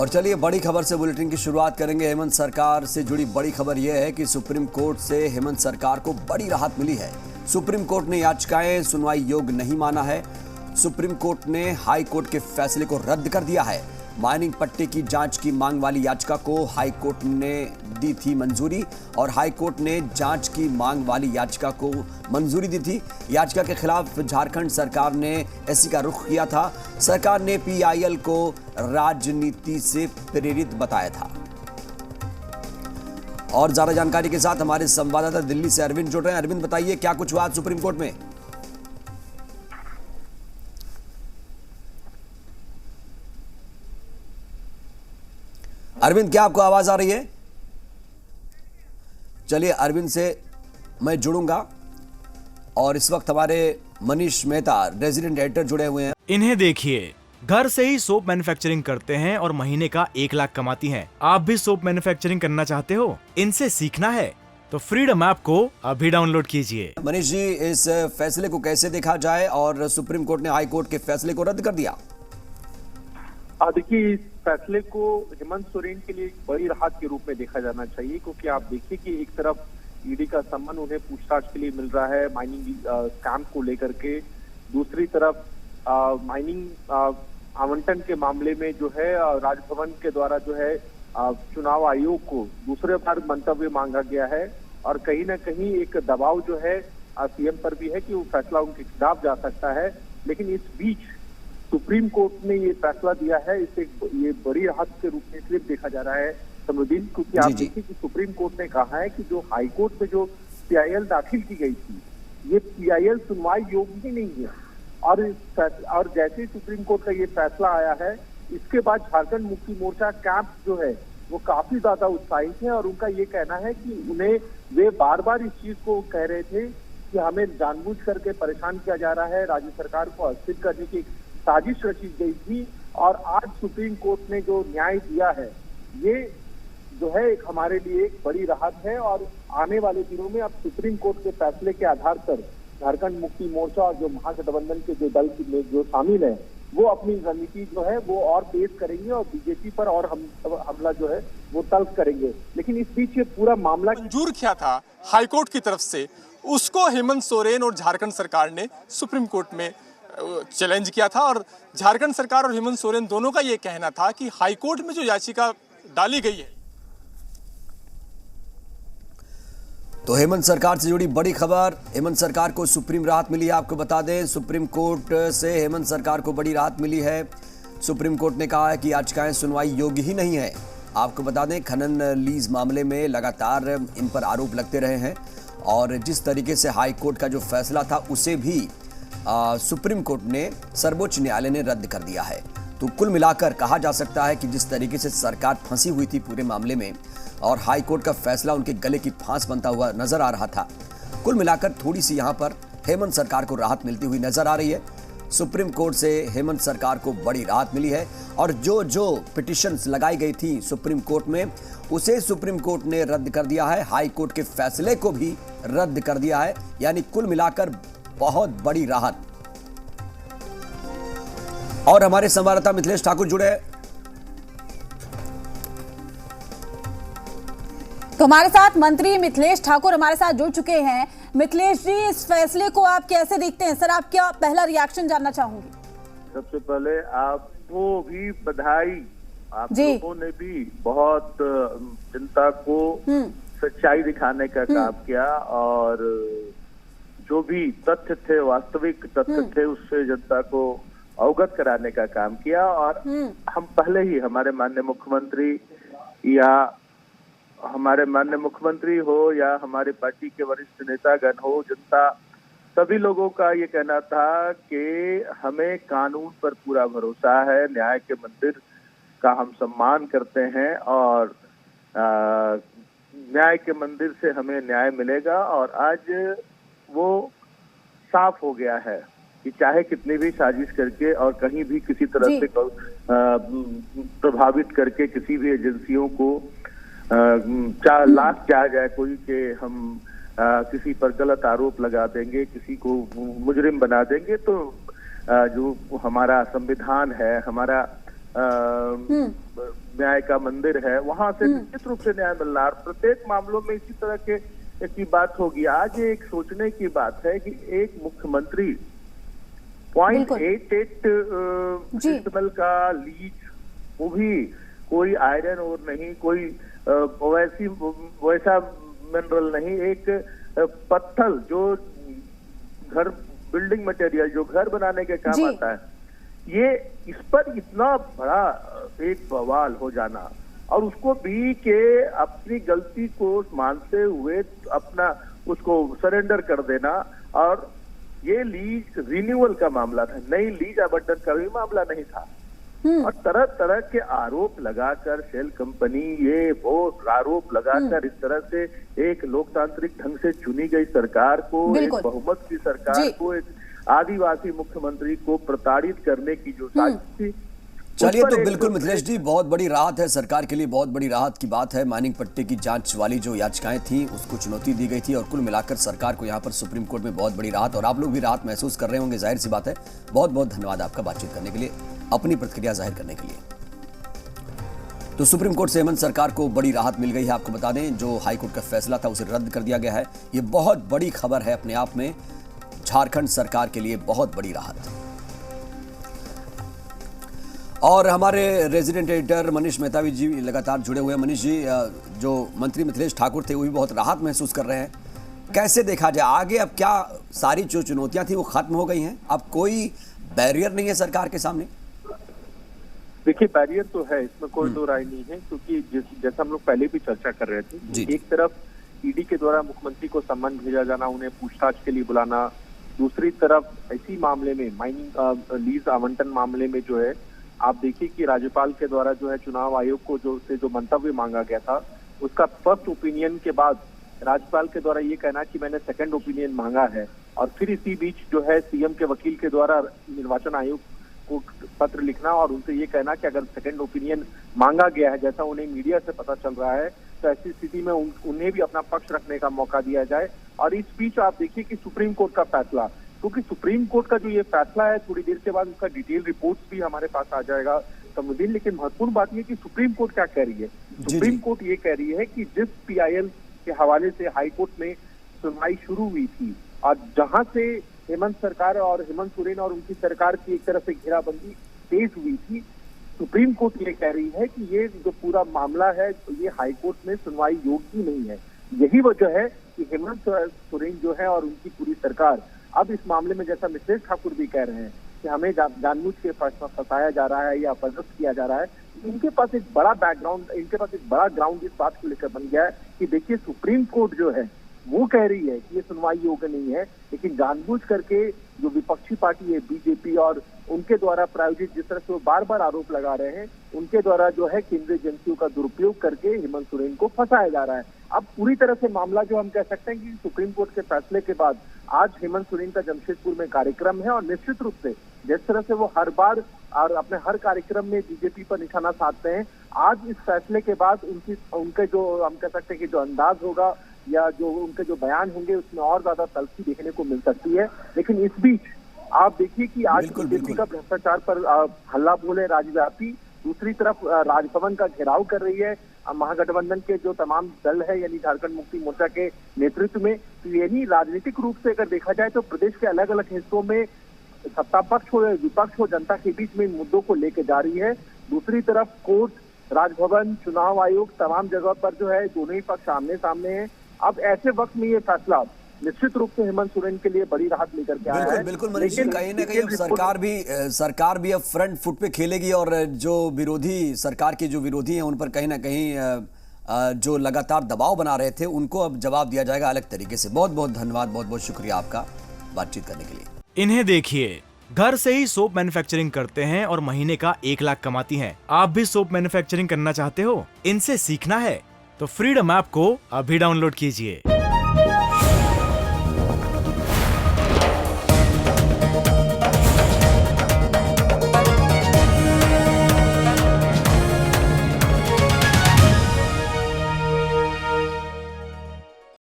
और चलिए बड़ी खबर से बुलेटिन की शुरुआत करेंगे। हेमंत सरकार से जुड़ी बड़ी खबर यह है कि सुप्रीम कोर्ट से हेमंत सरकार को बड़ी राहत मिली है। सुप्रीम कोर्ट ने याचिकाएं सुनवाई योग्य नहीं माना है। सुप्रीम कोर्ट ने हाई कोर्ट के फैसले को रद्द कर दिया है। माइनिंग पट्टे की जांच की मांग वाली याचिका को हाई कोर्ट ने दी थी मंजूरी और हाई कोर्ट ने जांच की मांग वाली याचिका को मंजूरी दी थी। याचिका के खिलाफ झारखंड सरकार ने एससी का रुख किया था। सरकार ने पीआईएल को राजनीति से प्रेरित बताया था। और ज्यादा जानकारी के साथ हमारे संवाददाता दिल्ली से अरविंद जुड़ रहे हैं। अरविंद, बताइए क्या कुछ हुआ सुप्रीम कोर्ट में? अरविंद, क्या आपको आवाज आ रही है? चलिए अरविंद से मैं जुड़ूंगा। और इस वक्त हमारे मनीष मेहता रेजिडेंट एडिटर जुड़े हुए हैं। इन्हें देखिए, घर से ही सोप मैन्युफैक्चरिंग करते हैं और महीने का 1 लाख कमाती हैं। आप भी सोप मैन्युफैक्चरिंग करना चाहते हो? इनसे सीखना है तो फ्रीडम ऐप को अभी डाउनलोड कीजिए। मनीष जी, इस फैसले को कैसे देखा जाए और सुप्रीम कोर्ट ने हाई कोर्ट के फैसले को रद्द कर दिया? देखिए, इस फैसले को हेमंत सोरेन के लिए एक बड़ी राहत के रूप में देखा जाना चाहिए, क्योंकि आप देखिए कि एक तरफ ईडी का सम्मन उन्हें पूछताछ के लिए मिल रहा है माइनिंग स्कैम को लेकर के, दूसरी तरफ माइनिंग आवंटन के मामले में जो है राजभवन के द्वारा जो है चुनाव आयोग को दूसरे बार मंतव्य मांगा गया है और कहीं ना कहीं एक दबाव जो है सीएम पर भी है कि वो फैसला उनके खिलाफ जा सकता है। लेकिन इस बीच सुप्रीम कोर्ट ने ये फैसला दिया है, इसे ये बड़ी राहत के रूप में इसलिए देखा जा रहा है समरुद्दीन, क्योंकि आप देखिए कि सुप्रीम कोर्ट ने कहा है कि जो हाई कोर्ट में जो पीआईएल दाखिल की गई थी, ये पीआईएल सुनवाई योग्य ही नहीं है। और जैसे ही सुप्रीम कोर्ट का ये फैसला आया है, इसके बाद झारखंड मुक्ति मोर्चा कैंप जो है वो काफी ज्यादा उत्साहित है और उनका ये कहना है कि उन्हें वे बार बार इस चीज को कह रहे थे कि हमें जानबूझ करके परेशान किया जा रहा है, राज्य सरकार को अस्थिर करने की साजिश रची गई थी। और आज सुप्रीम कोर्ट ने जो न्याय दिया है, ये जो है एक हमारे लिए एक बड़ी राहत है। और आने वाले दिनों में अब सुप्रीम कोर्ट के फैसले के आधार पर झारखंड मुक्ति मोर्चा और जो महागठबंधन के जो दल में जो शामिल है, वो अपनी रणनीति जो है वो और तेज करेंगे और बीजेपी पर और हमला जो है वो तल्ख करेंगे। लेकिन इस बीच ये पूरा मामला मंजूर किया था हाईकोर्ट की तरफ से, उसको हेमंत सोरेन और झारखंड सरकार ने सुप्रीम कोर्ट में चैलेंज किया था। और झारखंड सरकार और हेमंत सोरेन दोनों का यह कहना था कि हाईकोर्ट में जो याचिका डाली गई है, तो हेमंत सरकार से जुड़ी बड़ी खबर, हेमंत सरकार को सुप्रीम राहत मिली है। आपको बता दें, सुप्रीम कोर्ट से हेमंत सरकार को बड़ी राहत मिली है। सुप्रीम कोर्ट ने कहा है कि याचिकाएं सुनवाई योग्य ही नहीं है। आपको बता दें, खनन लीज मामले में लगातार इन पर आरोप लगते रहे हैं और जिस तरीके से हाई कोर्ट का जो फैसला था उसे भी सुप्रीम कोर्ट ने सर्वोच्च न्यायालय ने रद्द कर दिया है। तो कुल मिलाकर कहा जा सकता है कि जिस तरीके से सरकार फंसी हुई थी पूरे मामले में और हाई कोर्ट का फैसला उनके गले की फांस बनता हुआ नजर आ रहा था, कुल मिलाकर थोड़ी सी यहां पर हेमंत सरकार को राहत मिलती हुई नजर आ रही है। सुप्रीम कोर्ट से हेमंत सरकार को बड़ी राहत मिली है और जो जो पिटिशंस लगाई गई थी सुप्रीम कोर्ट में, उसे सुप्रीम कोर्ट ने रद्द कर दिया है। हाई कोर्ट के फैसले को भी रद्द कर दिया है। यानी कुल मिलाकर बहुत बड़ी राहत। और हमारे संवाददाता मिथिलेश ठाकुर जुड़े हैं। तो हमारे साथ मंत्री मिथिलेश ठाकुर हमारे साथ जुड़ चुके हैं। मिथिलेश जी, इस फैसले को आप कैसे देखते हैं? सर, आप क्या पहला रिएक्शन जानना चाहूंगी। सबसे पहले आपको भी बधाई, आप लोगों ने भी बहुत जनता को सच्चाई दिखाने का काम किया और जो भी तथ्य थे, वास्तविक तथ्य थे, उससे जनता को अवगत कराने का काम किया। और हम पहले ही हमारे माननीय मुख्यमंत्री हो या हमारे पार्टी के वरिष्ठ नेतागण हो, जनता सभी लोगों का ये कहना था कि हमें कानून पर पूरा भरोसा है, न्याय के मंदिर का हम सम्मान करते हैं और न्याय के मंदिर से हमें न्याय मिलेगा। और आज वो साफ हो गया है कि चाहे कितनी भी साजिश करके और कहीं भी किसी तरह से प्रभावित करके किसी भी एजेंसियों को लाख चाह जाए कोई कि हम किसी पर गलत आरोप लगा देंगे, किसी को मुजरिम बना देंगे, तो जो हमारा संविधान है, हमारा न्याय का मंदिर है, वहां से निश्चित रूप से न्याय मिल रहा है। प्रत्येक मामलों में इसी तरह की बात होगी। आज ये एक सोचने की बात है कि एक मुख्यमंत्री 0.88 डेसिबल का लीज, वो भी कोई आयरन और नहीं, कोई वैसा मिनरल नहीं, एक पत्थर जो घर बिल्डिंग मटेरियल जो घर बनाने के काम आता है, ये इस पर इतना बड़ा एक बवाल हो जाना और उसको भी के अपनी गलती को मानते हुए अपना उसको सरेंडर कर देना। और ये लीज रिन्यूअल का मामला था, नई लीज आवंटन का भी मामला नहीं था। और तरह तरह के आरोप लगाकर शेल कंपनी ये वो आरोप लगाकर इस तरह से एक लोकतांत्रिक ढंग से चुनी गई सरकार को, एक बहुमत की सरकार को, एक आदिवासी मुख्यमंत्री को प्रताड़ित करने की जो साजिश थी। चलिए, तो बिल्कुल मिथिलेश जी, बहुत बड़ी राहत है सरकार के लिए, बहुत बड़ी राहत की बात है। माइनिंग पट्टे की जांच वाली जो याचिकाएं थी उसको चुनौती दी गई थी और कुल मिलाकर सरकार को यहाँ पर सुप्रीम कोर्ट में बहुत बड़ी राहत, और आप लोग भी राहत महसूस कर रहे होंगे, जाहिर सी बात है। बहुत बहुत धन्यवाद आपका बातचीत करने के लिए, अपनी प्रतिक्रिया जाहिर करने के लिए। तो सुप्रीम कोर्ट से हेमंत सरकार को बड़ी राहत मिल गई है। आपको बता दें, जो हाईकोर्ट का फैसला था उसे रद्द कर दिया गया है। ये बहुत बड़ी खबर है अपने आप में, झारखंड सरकार के लिए बहुत बड़ी राहत। और हमारे रेजिडेंट एडिटर मनीष मेहता जी लगातार जुड़े हुए हैं। मनीष जी, जो मंत्री मिथिलेश ठाकुर थे वो भी बहुत राहत महसूस कर रहे हैं। कैसे देखा जाए आगे, अब क्या सारी जो चुनौतियां थी वो खत्म हो गई हैं? अब कोई बैरियर नहीं है सरकार के सामने? देखिए, बैरियर तो है, इसमें कोई दो राय नहीं है, क्योंकि जैसा हम लोग पहले भी चर्चा कर रहे थे, एक तरफ ईडी के द्वारा मुख्यमंत्री को सम्मन भेजा जाना, उन्हें पूछताछ के लिए बुलाना, दूसरी तरफ इसी मामले में माइनिंग लीज आवंटन मामले में जो है, आप देखिए कि राज्यपाल के द्वारा जो है चुनाव आयोग को जो मंतव्य मांगा गया था, उसका फर्स्ट ओपिनियन के बाद राज्यपाल के द्वारा ये कहना कि मैंने सेकंड ओपिनियन मांगा है, और फिर इसी बीच जो है सीएम के वकील के द्वारा निर्वाचन आयोग को पत्र लिखना और उनसे ये कहना कि अगर सेकंड ओपिनियन मांगा गया है, जैसा उन्हें मीडिया से पता चल रहा है, तो ऐसी स्थिति में उन्हें भी अपना पक्ष रखने का मौका दिया जाए। और इस बीच आप देखिए कि सुप्रीम कोर्ट का फैसला, क्योंकि सुप्रीम कोर्ट का जो ये फैसला है, थोड़ी देर के बाद उसका डिटेल रिपोर्ट्स भी हमारे पास आ जाएगा समुद्दीन, लेकिन महत्वपूर्ण बात यह कि सुप्रीम कोर्ट क्या कह रही है। सुप्रीम कोर्ट ये कह रही है कि जिस पीआईएल के हवाले से हाई कोर्ट में सुनवाई शुरू हुई थी और जहां से हेमंत सरकार और हेमंत सोरेन और उनकी सरकार की एक तरह से घेराबंदी तेज हुई थी, सुप्रीम कोर्ट ये कह रही है कि ये जो पूरा मामला है तो ये हाई कोर्ट में सुनवाई योग्य ही नहीं है। यही वजह है कि हेमंत सोरेन जो है और उनकी पूरी सरकार अब इस मामले में, जैसा मिथिलेश ठाकुर भी कह रहे हैं कि हमें जानबूझ के फंसाया जा रहा है या अपदस्थ किया जा रहा है, इनके पास एक बड़ा बैकग्राउंड, इनके पास एक बड़ा ग्राउंड इस बात को लेकर बन गया है कि देखिए, सुप्रीम कोर्ट जो है वो कह रही है कि ये सुनवाई योग्य नहीं है, लेकिन जानबूझ करके जो विपक्षी पार्टी है बीजेपी और उनके द्वारा प्रायोजित, जिस तरह से वो बार बार आरोप लगा रहे हैं, उनके द्वारा जो है केंद्रीय एजेंसियों का दुरुपयोग करके हेमंत सोरेन को फंसाया जा रहा है। अब पूरी तरह से मामला जो हम कह सकते हैं कि सुप्रीम कोर्ट के फैसले के बाद आज हेमंत सोरेन का जमशेदपुर में कार्यक्रम है, और निश्चित रूप से जिस तरह से वो हर बार और अपने हर कार्यक्रम में बीजेपी पर निशाना साधते हैं, आज इस फैसले के बाद उनके जो हम कह सकते हैं कि जो अंदाज होगा या जो उनके जो बयान होंगे उसमें और ज्यादा तल्खी देखने को मिल सकती है। लेकिन इस बीच आप देखिए कि आज बीजेपी का भ्रष्टाचार पर हल्ला बोल है राज्यव्यापी, दूसरी तरफ राजभवन का घेराव कर रही है महागठबंधन के जो तमाम दल है, यानी झारखंड मुक्ति मोर्चा के नेतृत्व में। तो यानी राजनीतिक रूप से अगर देखा जाए तो प्रदेश के अलग अलग हिस्सों में सत्ता पक्ष हो या विपक्ष हो, जनता के बीच में इन मुद्दों को लेकर जा रही है। दूसरी तरफ कोर्ट, राजभवन, चुनाव आयोग, तमाम जगह पर जो है दोनों ही पक्ष आमने सामने हैं। अब ऐसे वक्त में ये फैसला निश्चित रूप से हेमंत सोरेन के लिए बड़ी राहत लेकर के आया है। बिल्कुल मनीष जी, कहीं ना कहीं सरकार भी अब फ्रंट फुट पे खेलेगी, और जो विरोधी सरकार के जो विरोधी हैं उन पर कहीं ना कहीं जो लगातार दबाव बना रहे थे उनको अब जवाब दिया जाएगा अलग तरीके से। बहुत बहुत धन्यवाद, बहुत बहुत शुक्रिया आपका बातचीत करने के लिए। इन्हें देखिए, घर से ही सोप मैन्युफैक्चरिंग करते हैं और महीने का 1 लाख कमाती हैं। आप भी सोप मैन्युफैक्चरिंग करना चाहते हो? इनसे सीखना है तो फ्रीडम ऐप को अभी डाउनलोड कीजिए।